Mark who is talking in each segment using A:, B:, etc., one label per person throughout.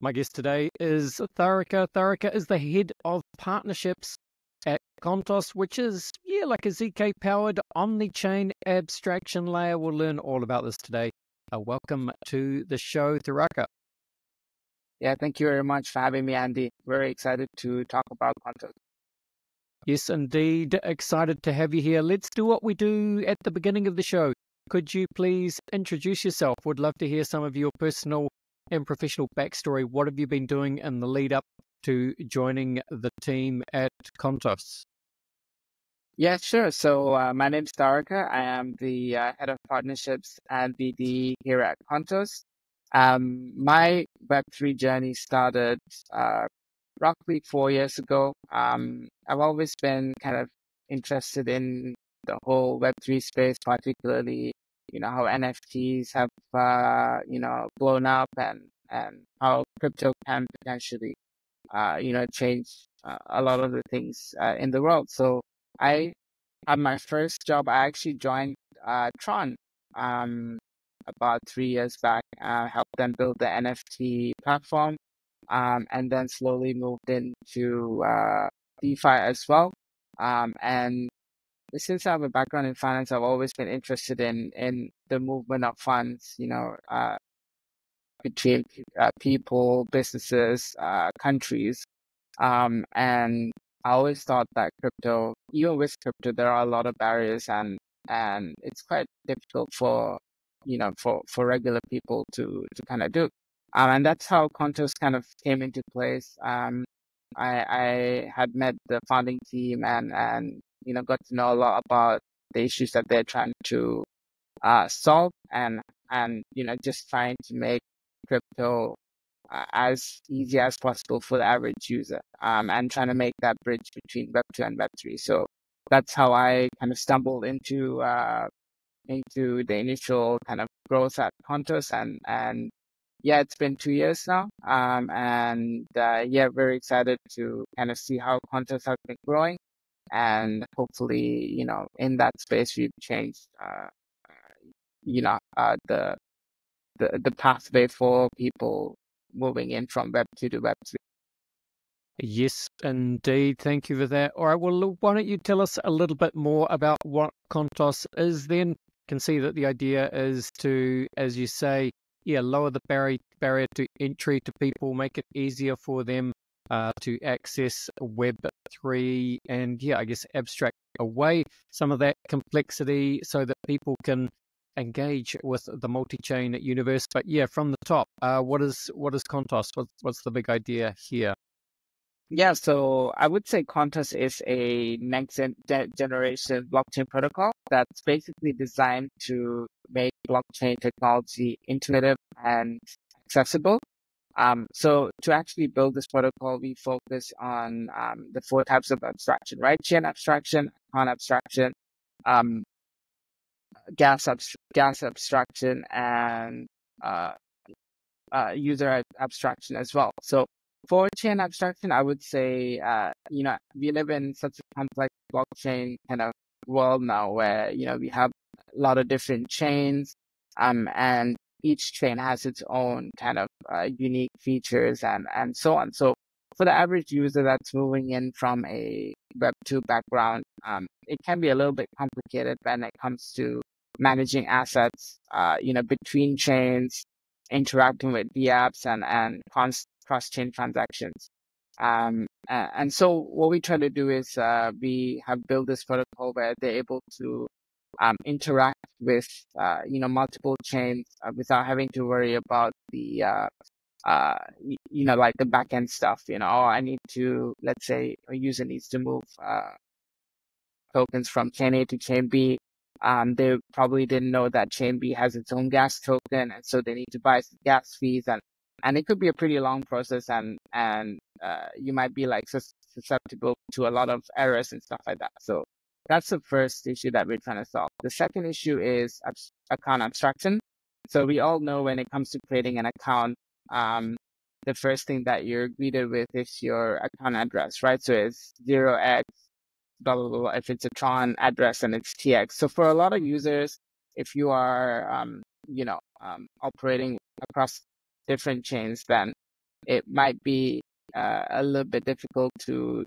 A: My guest today is Tharaka. Tharaka is the head of partnerships at Kontos, which is, like a ZK-powered omnichain abstraction layer. We'll learn all about this today. Welcome to the show, Tharaka.
B: Yeah, thank you very much for having me, Andy. Very excited to talk about Kontos.
A: Yes, indeed. Excited to have you here. Let's do what we do at the beginning of the show. Could you please introduce yourself? Would love to hear some of your personal and professional backstory. What have you been doing in the lead up to joining the team at Kontos?
B: Yeah, sure. So my name's Tharaka. I am the head of partnerships and BD here at Kontos. My Web3 journey started roughly 4 years ago. I've always been kind of interested in the whole Web3 space, particularly, how NFTs have, blown up and how crypto can potentially, change a lot of the things in the world. So I had my first job. I actually joined Tron about 3 years back. Helped them build the NFT platform, and then slowly moved into DeFi as well. And since I have a background in finance, I've always been interested in the movement of funds, between people, businesses, countries. And I always thought that crypto, even with crypto, there are a lot of barriers and it's quite difficult for, for regular people to kind of do. And that's how Kontos kind of came into place. I had met the founding team and got to know a lot about the issues that they're trying to solve and just trying to make crypto as easy as possible for the average user, and trying to make that bridge between Web2 and Web3. So that's how I kind of stumbled into the initial kind of growth at Kontos, and yeah, it's been 2 years now, and very excited to kind of see how Kontos has been growing, and hopefully, in that space we've changed, the pathway for people moving in from Web2 to Web3.
A: Yes, indeed. Thank you for that. All right. Well, why don't you tell us a little bit more about what Kontos is then? Can see that the idea is to, as you say, lower the barrier to entry to people, make it easier for them to access Web3 and, I guess abstract away some of that complexity so that people can engage with the multi-chain universe. But from the top, what is Kontos? What's the big idea here?
B: Yeah, so I would say Kontos is a next generation blockchain protocol that's basically designed to make blockchain technology intuitive and accessible. So to actually build this protocol, we focus on the four types of abstraction, right? Chain abstraction, account abstraction, um, gas abstraction, and user abstraction as well. So for chain abstraction, I would say, we live in such a complex blockchain kind of world now where, we have a lot of different chains, and each chain has its own kind of unique features and so on. So for the average user that's moving in from a Web2 background, it can be a little bit complicated when it comes to managing assets, between chains, interacting with the apps and cross-chain transactions. And so what we try to do is we have built this protocol where they're able to interact with multiple chains without having to worry about the like the backend stuff. I need to, let's say a user needs to move tokens from chain A to chain B. They probably didn't know that chain B has its own gas token, and so they need to buy some gas fees, and it could be a pretty long process, and you might be like susceptible to a lot of errors and stuff like that. So that's the first issue that we're trying to solve. The second issue is account abstraction. So we all know when it comes to creating an account, the first thing that you're greeted with is your account address, right? So it's 0x blah, blah, blah, if it's a Tron address and it's TX. So for a lot of users, if you are, operating across different chains, then it might be a little bit difficult to,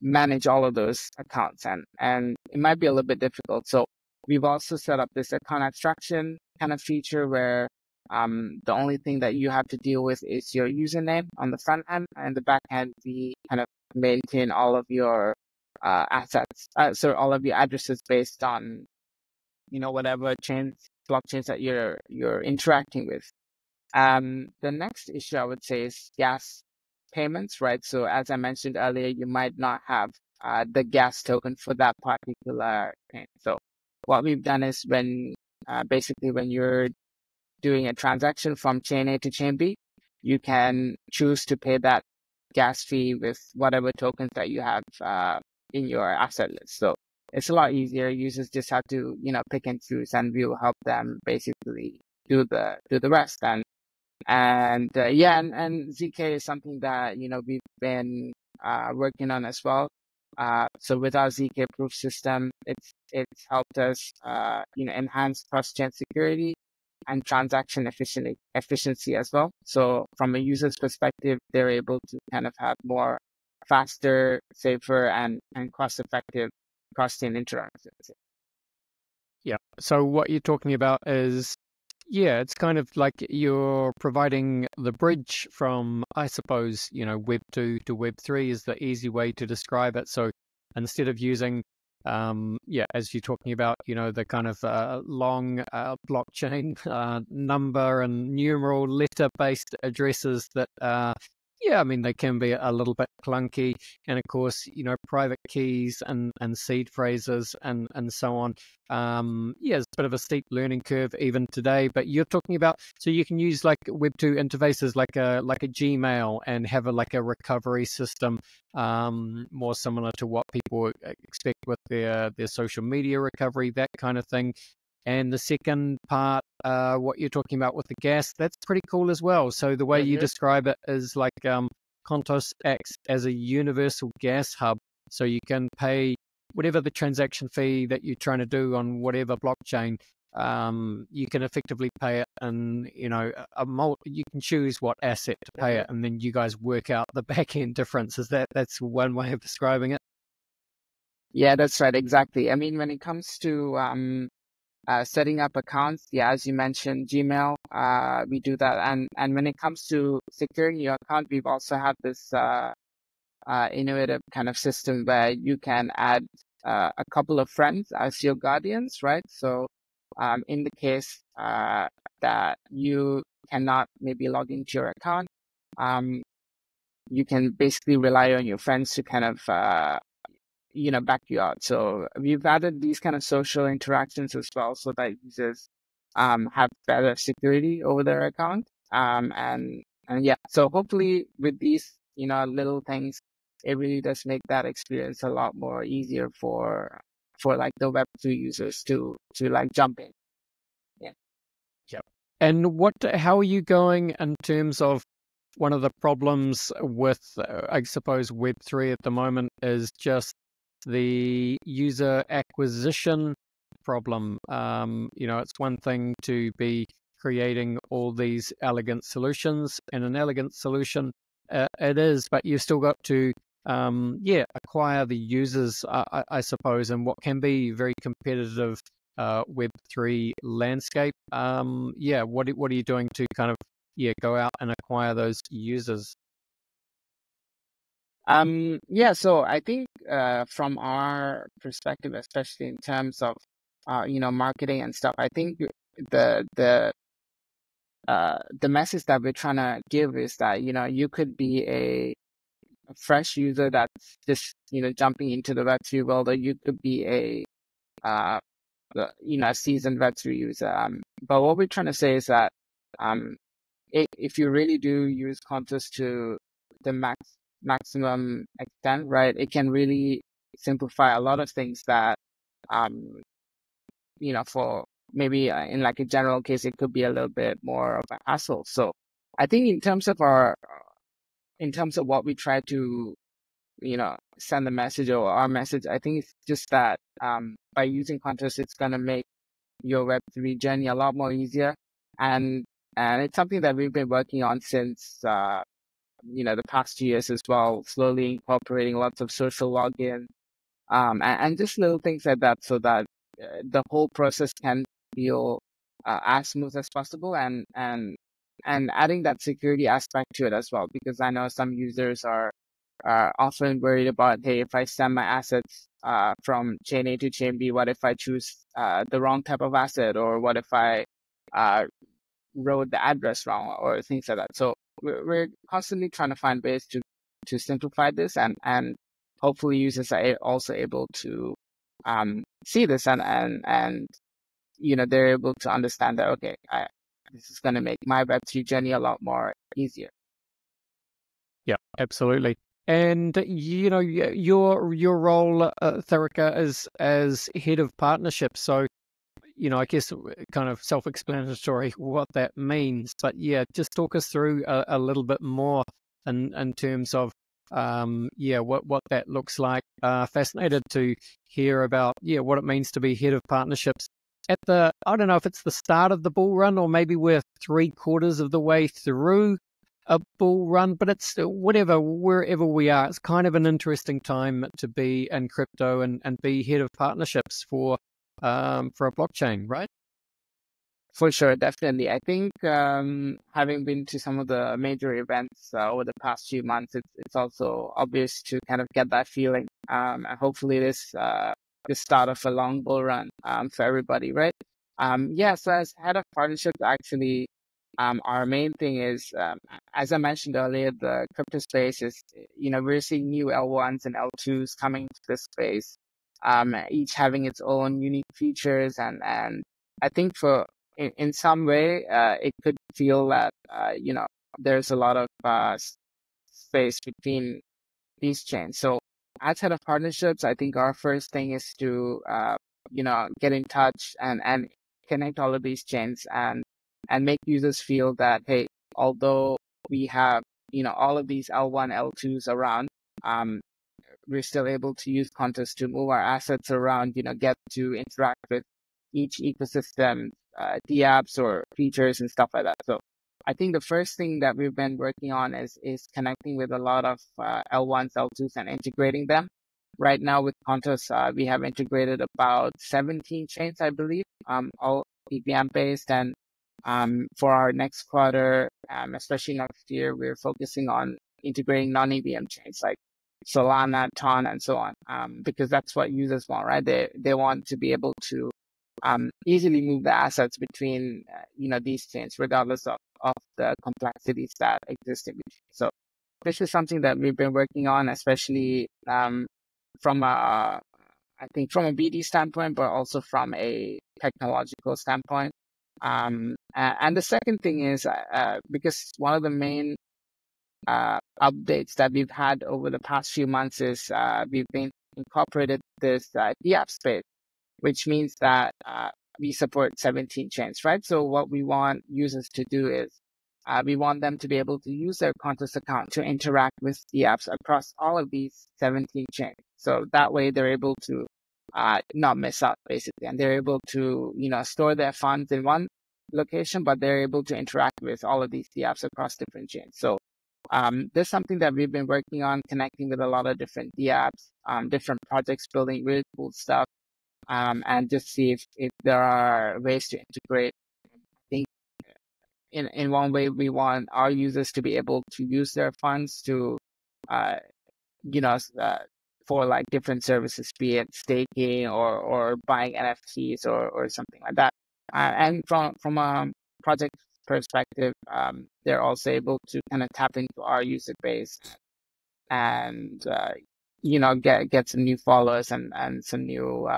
B: manage all of those accounts, and it might be a little bit difficult. So we've also set up this account abstraction kind of feature where the only thing that you have to deal with is your username on the front end, and the back end we kind of maintain all of your assets, so all of your addresses based on whatever blockchains that you're interacting with. The next issue I would say is gas payments, right? So as I mentioned earlier, you might not have the gas token for that particular chain. So what we've done is basically when you're doing a transaction from chain A to chain B, you can choose to pay that gas fee with whatever tokens that you have in your asset list. So it's a lot easier. Users just have to, pick and choose, and we will help them basically do the rest. And ZK is something that we've been working on as well. So with our ZK proof system, it's helped us enhance cross-chain security and transaction efficiency as well. So from a user's perspective, they're able to kind of have more faster, safer, and cost-effective cross-chain interactions.
A: Yeah. So what you're talking about is, it's kind of like you're providing the bridge from, I suppose, Web 2 to Web 3 is the easy way to describe it. So instead of using, as you're talking about, the kind of long blockchain number and numeral letter-based addresses that they can be a little bit clunky. And of course, private keys and seed phrases and so on. It's a bit of a steep learning curve even today, but you're talking about, so you can use like Web2 interfaces like a Gmail and have a recovery system, more similar to what people expect with their social media recovery, that kind of thing. And the second part, what you're talking about with the gas, that's pretty cool as well. So the way you describe it is like Kontos acts as a universal gas hub. So you can pay whatever the transaction fee that you're trying to do on whatever blockchain, you can effectively pay it, and you can choose what asset to pay it, and then you guys work out the back end difference. That's one way of describing it?
B: Yeah, that's right. Exactly. I mean, when it comes to setting up accounts, as you mentioned, Gmail, we do that. And when it comes to securing your account, we've also have this innovative kind of system where you can add a couple of friends as your guardians, right? So in the case that you cannot maybe log into your account, you can basically rely on your friends to kind of back you out. So we've added these kind of social interactions as well, so that users have better security over their account. So hopefully with these little things, it really does make that experience a lot more easier for like the Web2 users to like jump in.
A: Yeah. And how are you going in terms of one of the problems with, I suppose, Web3 at the moment is just the user acquisition problem. It's one thing to be creating all these elegant solutions, and an elegant solution it is, but you've still got to acquire the users, I suppose, in what can be very competitive Web3 landscape. What are you doing to kind of go out and acquire those users?
B: So I think from our perspective, especially in terms of marketing and stuff, I think the message that we're trying to give is that you could be a fresh user that's just jumping into the Web3 world, or you could be a seasoned Web3 user. But what we're trying to say is that if you really do use Kontos to the maximum extent, right, it can really simplify a lot of things that for maybe in like a general case, it could be a little bit more of a hassle. So I think in terms of what we try to send the message, or our message, I think it's just that by using Kontos, it's going to make your Web3 journey a lot more easier. And And it's something that we've been working on since, the past 2 years as well, slowly incorporating lots of social login, and just little things like that so that the whole process can feel as smooth as possible, and adding that security aspect to it as well, because I know some users are often worried about, hey, if I send my assets from chain A to chain B, what if I choose the wrong type of asset, or what if I uh, wrote the address wrong, or things like that. So we're constantly trying to find ways to simplify this, and hopefully users are also able to see this, and they're able to understand that, okay, this is going to make my Web3 journey a lot more easier.
A: Yeah, absolutely. And your role, Tharaka, is as head of partnerships. So I guess kind of self-explanatory what that means. But yeah, just talk us through a little bit more in terms of what that looks like. Fascinated to hear about what it means to be head of partnerships at I don't know if it's the start of the bull run, or maybe we're 3/4 of the way through a bull run, but it's wherever we are, it's kind of an interesting time to be in crypto and be head of partnerships for a blockchain, right?
B: For sure, definitely. I think having been to some of the major events over the past few months, it's also obvious to kind of get that feeling. And hopefully this start of a long bull run for everybody, right? So as head of partnerships, actually, our main thing is, as I mentioned earlier, the crypto space is, we're seeing new L1s and L2s coming to this space, each having its own unique features, and I think in some way, it could feel that, there's a lot of space between these chains. So as head of partnerships, I think our first thing is to, get in touch and connect all of these chains, and make users feel that, hey, although we have, all of these L1, L2s around, we're still able to use Kontos to move our assets around, get to interact with each ecosystem, apps or features and stuff like that. So I think the first thing that we've been working on is connecting with a lot of L1s, L2s, and integrating them. Right now with Kontos, we have integrated about 17 chains, I believe, all EVM based. And for our next quarter, especially next year, we're focusing on integrating non-EVM chains like Solana, Ton, and so on, because that's what users want, right? They want to be able to easily move the assets between these chains, regardless of the complexities that exist in between. So this is something that we've been working on, especially from from a BD standpoint, but also from a technological standpoint. And the second thing is, because one of the main updates that we've had over the past few months is we've been incorporated this DApp space, which means that we support 17 chains, right? So what we want users to do is we want them to be able to use their Kontos account to interact with the apps across all of these 17 chains. So that way they're able to not miss out, basically, and they're able to store their funds in one location, but they're able to interact with all of these apps across different chains. So there's something that we've been working on, connecting with a lot of different apps, different projects, building really cool stuff, and just see if there are ways to integrate. I think in one way, we want our users to be able to use their funds to, uh, you know, s- uh, for like different services, be it staking or buying NFTs or something like that. And from a project perspective, they're also able to kind of tap into our user base and get some new followers and some new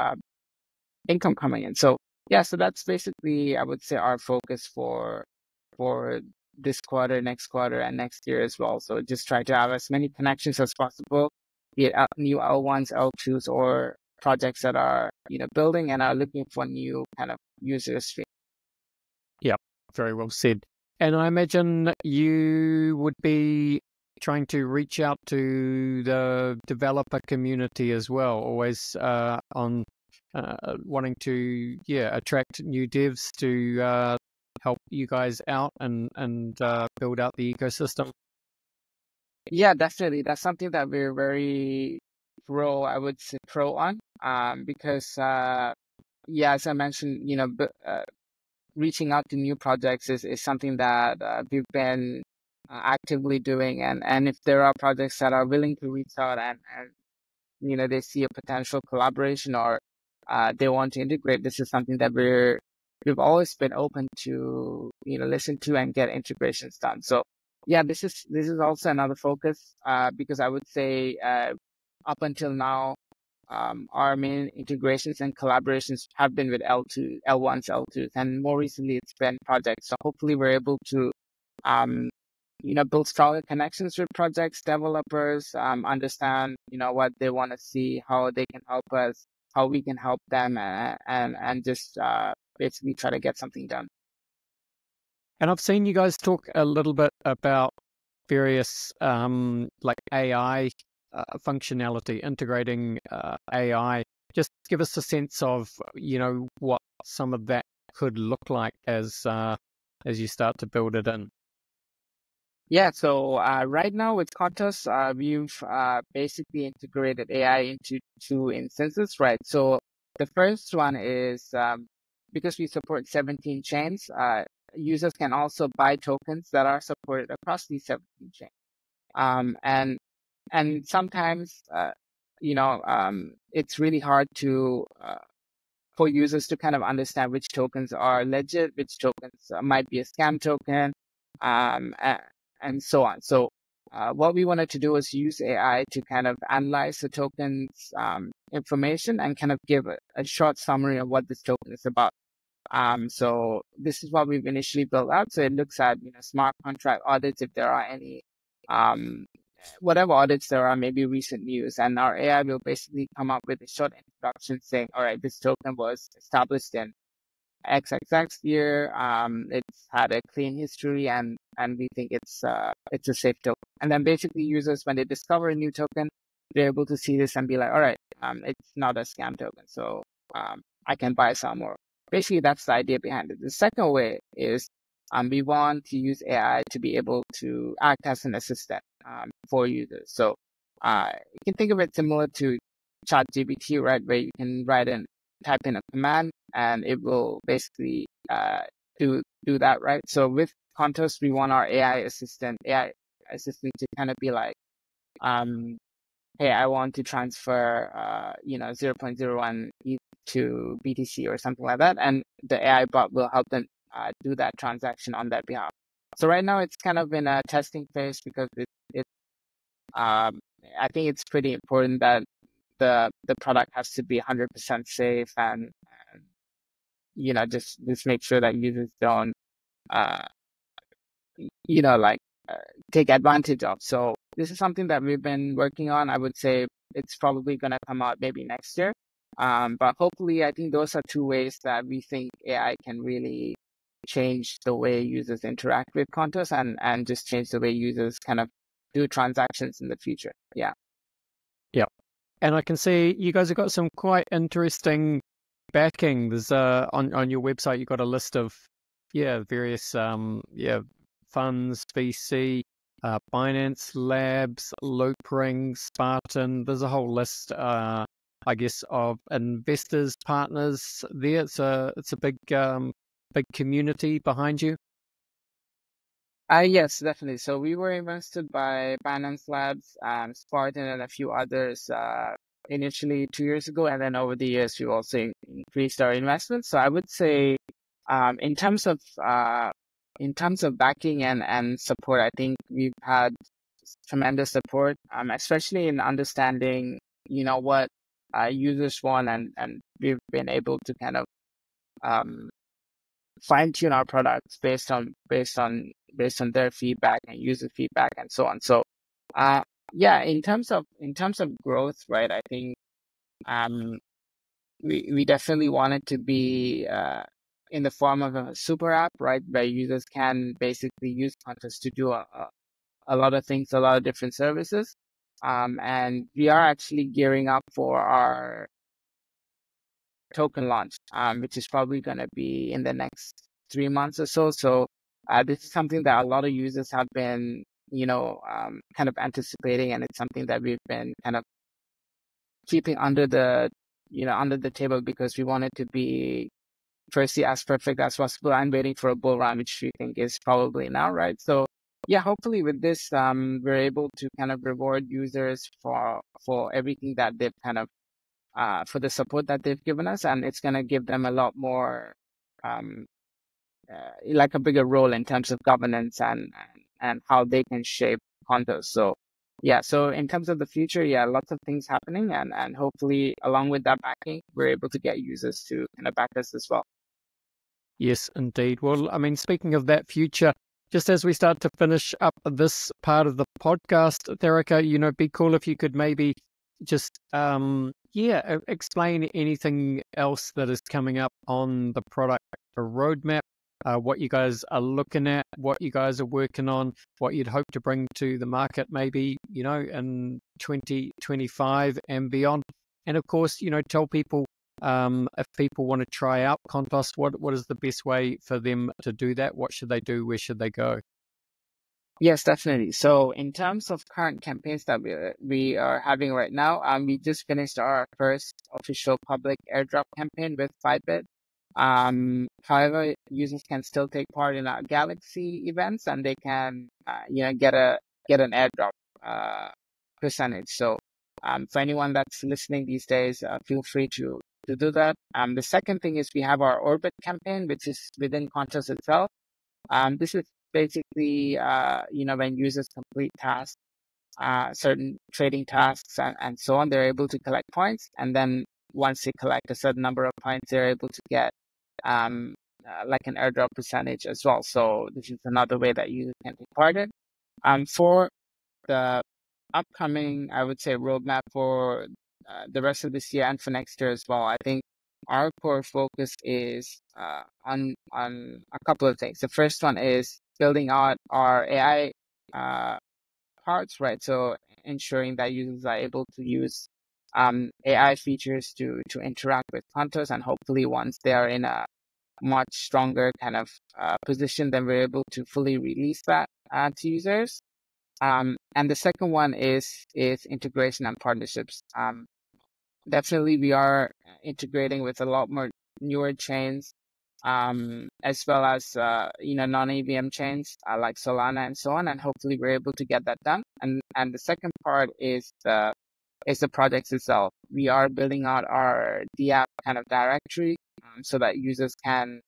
B: income coming in. So yeah, so that's basically, I would say, our focus for this quarter, next quarter, and next year as well. So just try to have as many connections as possible, be it new L1s, L2s, or projects that are building and are looking for new kind of user stream.
A: Yeah, very well said. And I imagine you would be trying to reach out to the developer community as well, always on wanting to attract new devs help you guys out and build out the ecosystem?
B: Yeah, definitely. That's something that we're very I would say pro on, because, yeah, as I mentioned, reaching out to new projects is something that we've been actively doing. And if there are projects that are willing to reach out and they see a potential collaboration, or they want to integrate, this is something that we've always been open to, listen to and get integrations done. So yeah, this is also another focus, because I would say, up until now, our main integrations and collaborations have been with L1s, L2s, and more recently it's been projects. So hopefully we're able to, um, build stronger connections with projects, developers, understand, what they want to see, how they can help us, how we can help them, and just basically try to get something done.
A: And I've seen you guys talk a little bit about various like AI functionality, integrating AI. Just give us a sense of what some of that could look like as you start to build it in.
B: Yeah, so right now with Kontos, we've basically integrated AI into two instances, right? So the first one is, because we support 17 chains, users can also buy tokens that are supported across these 17 chains. And sometimes, it's really hard for users to kind of understand which tokens are legit, which tokens might be a scam token, um, a- and so on. So what we wanted to do is use AI to kind of analyze the token's information and kind of give a short summary of what this token is about. So this is what we've initially built out. So it looks at, smart contract audits, if there are any, um, whatever audits there are, maybe recent news, and our AI will basically come up with a short introduction saying, all right, this token was established in XXX year. It's had a clean history, and we think it's a safe token. And then basically users, when they discover a new token, they're able to see this and be like, all right, it's not a scam token, so I can buy some more. Basically, that's the idea behind it. The second way is, we want to use AI to be able to act as an assistant for users. So you can think of it similar to ChatGPT, right, where you can type in a command, and it will basically do that, right? So with Kontos, we want our AI assistant to kind of be like, hey, I want to transfer, 0.01 ETH to BTC or something like that, and the AI bot will help them do that transaction on their behalf. So right now it's kind of in a testing phase, because I think it's pretty important that the product has to be 100% safe, and just make sure that users don't uh, like take advantage of. So this is something that we've been working on. I would say it's probably going to come out maybe next year. But hopefully, I think those are two ways that we think AI can really change the way users interact with Kontos, and just change the way users kind of do transactions in the future. Yeah.
A: Yeah. And I can see you guys have got some quite interesting backing. There's on your website, you've got a list of various funds, VC, Binance Labs, Loopring, Spartan. There's a whole list, I guess, of investors, partners there. It's a big community behind you.
B: Yes, definitely. So we were invested by Binance Labs, Spartan, and a few others initially 2 years ago, and then over the years we've also increased our investments. So I would say, um, in terms of uh, in terms of backing and support, I think we've had tremendous support, especially in understanding, what users want, and we've been able to kind of um, fine tune our products based on their feedback and user feedback and so on. So, yeah, in terms of growth, right? I think um, we definitely want it to be in the form of a super app, right, where users can basically use Contos to do a lot of things, a lot of different services. And we are actually gearing up for our token launch, which is probably going to be in the next 3 months or so. So this is something that a lot of users have been, kind of anticipating, and it's something that we've been kind of keeping under the table because we want it to be firstly as perfect as possible and waiting for a bull run, which we think is probably now, right? So yeah, hopefully with this, we're able to kind of reward users for everything that they've kind of for the support that they've given us, and it's going to give them a lot more um, like a bigger role in terms of governance and how they can shape Kontos. So yeah, so in terms of the future, yeah, lots of things happening, and hopefully along with that backing, we're able to get users to kind of back us as well.
A: Yes, indeed. Well, I mean, speaking of that future, just as we start to finish up this part of the podcast, Tharaka, be cool if you could maybe just, explain anything else that is coming up on the product roadmap, what you guys are looking at, what you guys are working on, what you'd hope to bring to the market maybe, in 2025 and beyond. And of course, tell people if people want to try out Kontos, what is the best way for them to do that? What should they do? Where should they go?
B: Yes, definitely. So in terms of current campaigns that we are having right now, we just finished our first official public airdrop campaign with 5bit. However, users can still take part in our Galaxy events, and they can, get an airdrop percentage. So, for anyone that's listening these days, feel free to do that. The second thing is we have our Orbit campaign, which is within Kontos itself. This is basically, when users complete tasks, certain trading tasks and so on, they're able to collect points. And then once they collect a certain number of points, they're able to get like an airdrop percentage as well. So this is another way that you can take part in. For the upcoming, I would say, roadmap for the rest of this year and for next year as well, I think our core focus is on a couple of things. The first one is building out our AI parts, right? So ensuring that users are able to use AI features to interact with Kontos, and hopefully once they are in a much stronger kind of position, then we're able to fully release that to users. And the second one is integration and partnerships. Definitely, we are integrating with a lot more newer chains, as well as non-EVM chains like Solana and so on. And hopefully, we're able to get that done. And the second part is the projects itself. We are building out our DApp kind of directory, so that users can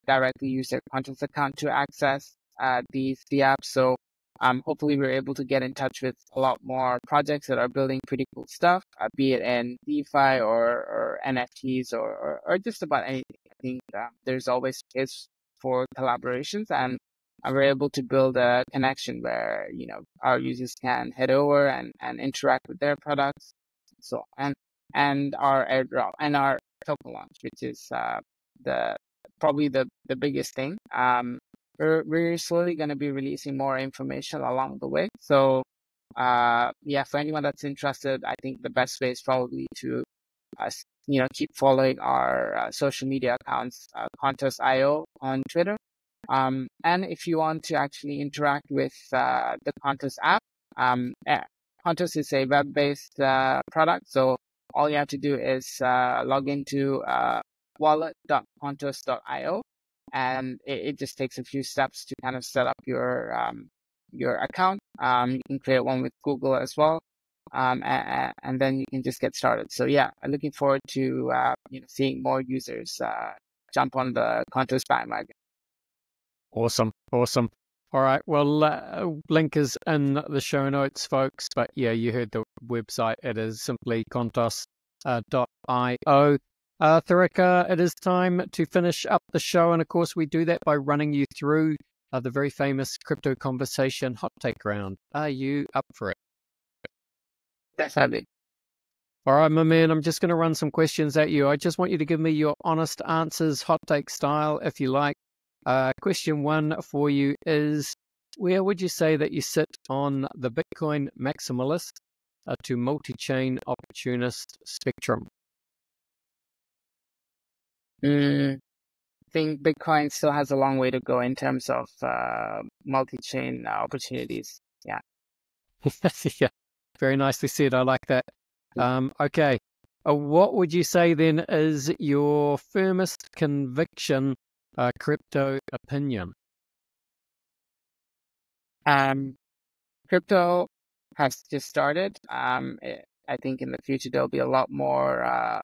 B: directly use their Kontos account to access these DApps. So hopefully we're able to get in touch with a lot more projects that are building pretty cool stuff, be it in DeFi or NFTs or just about anything. I think there's always space for collaborations, and we're able to build a connection where our users can head over and interact with their products. So and our airdrop and our token launch, which is the probably the biggest thing. We're slowly going to be releasing more information along the way. So, for anyone that's interested, I think the best way is probably to, keep following our social media accounts, Kontos.io on Twitter. And if you want to actually interact with the Kontos app, Kontos is a web-based product. So all you have to do is log into wallet.kontos.io. And it just takes a few steps to kind of set up your account. You can create one with Google as well, and then you can just get started. So yeah, I'm looking forward to seeing more users jump on the Kontos bandwagon.
A: Awesome. All right. Well, link is in the show notes, folks. But yeah, you heard the website. It is simply kontos.io. Tharaka, it is time to finish up the show. And of course, we do that by running you through the very famous crypto conversation hot take round. Are you up for it?
B: Definitely.
A: All right, my man, I'm just going to run some questions at you. I just want you to give me your honest answers, hot take style, if you like. Question one for you is, where would you say that you sit on the Bitcoin maximalist to multi-chain opportunist spectrum?
B: think Bitcoin still has a long way to go in terms of multi-chain opportunities. Yeah.
A: Yeah, very nicely said. I like that. Okay. What would you say then is your firmest conviction crypto opinion?
B: Crypto has just started. I think in the future there'll be a lot more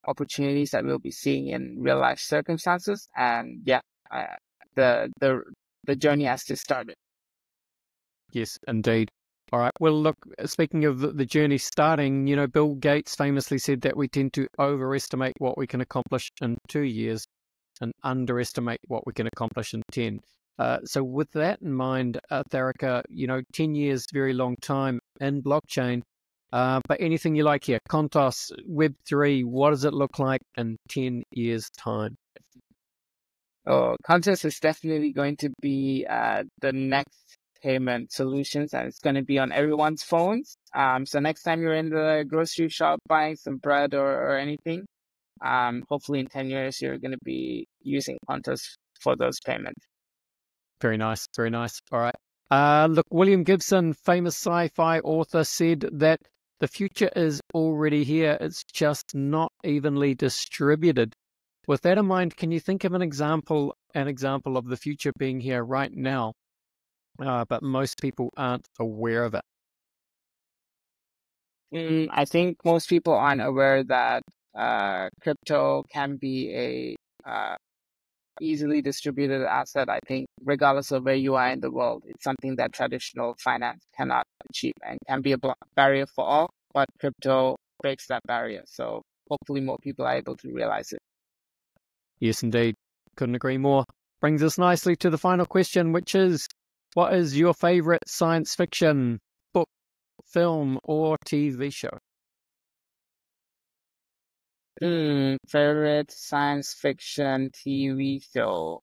B: opportunities that we'll be seeing in real life circumstances. And yeah, the journey has just started.
A: Yes, indeed. All right. Well, look, speaking of the journey starting, Bill Gates famously said that we tend to overestimate what we can accomplish in 2 years and underestimate what we can accomplish in 10. So with that in mind, Tharaka, 10 years, very long time in blockchain. But anything you like here, Kontos, Web3, what does it look like in 10 years' time?
B: Oh, Kontos is definitely going to be the next payment solutions, and it's going to be on everyone's phones. So next time you're in the grocery shop buying some bread or anything, hopefully in 10 years you're going to be using Kontos for those payments.
A: Very nice, very nice. All right. Look, William Gibson, famous sci-fi author, said that the future is already here. It's just not evenly distributed. With that in mind, can you think of an example of the future being here right now, but most people aren't aware of it?
B: I think most people aren't aware that crypto can be a easily distributed asset. I think regardless of where you are in the world, it's something that traditional finance cannot achieve and can be a barrier for all, but crypto breaks that barrier. So hopefully more people are able to realize it.
A: Yes, indeed. Couldn't agree more. Brings us nicely to the final question, which is, what is your favorite science fiction book, film, or TV show?
B: Favorite science fiction TV show.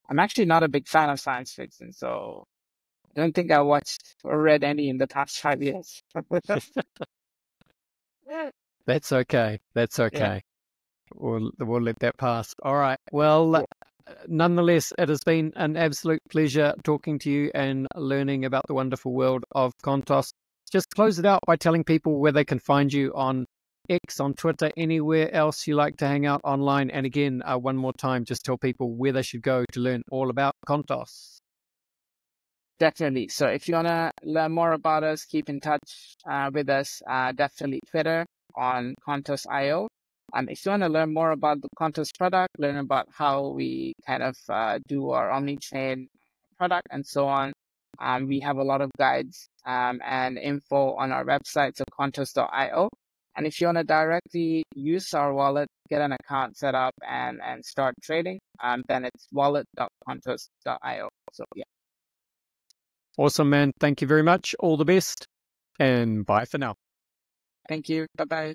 B: I'm actually not a big fan of science fiction, so I don't think I watched or read any in the past 5 years.
A: That's okay. That's
B: Yeah.
A: okay. We'll let that pass. All right. Well, nonetheless, it has been an absolute pleasure talking to you and learning about the wonderful world of Kontos. Just close it out by telling people where they can find you on X, on Twitter, anywhere else you like to hang out online. And again, one more time, just tell people where they should go to learn all about Kontos.
B: Definitely. So if you want to learn more about us, keep in touch with us, definitely Twitter on Kontos.io. If you want to learn more about the Kontos product, learn about how we kind of do our omnichain product and so on, we have a lot of guides and info on our website, so Kontos.io. And if you want to directly use our wallet, get an account set up and start trading, then it's wallet.kontos.io. So yeah.
A: Awesome, man. Thank you very much. All the best, and bye for now.
B: Thank you. Bye-bye.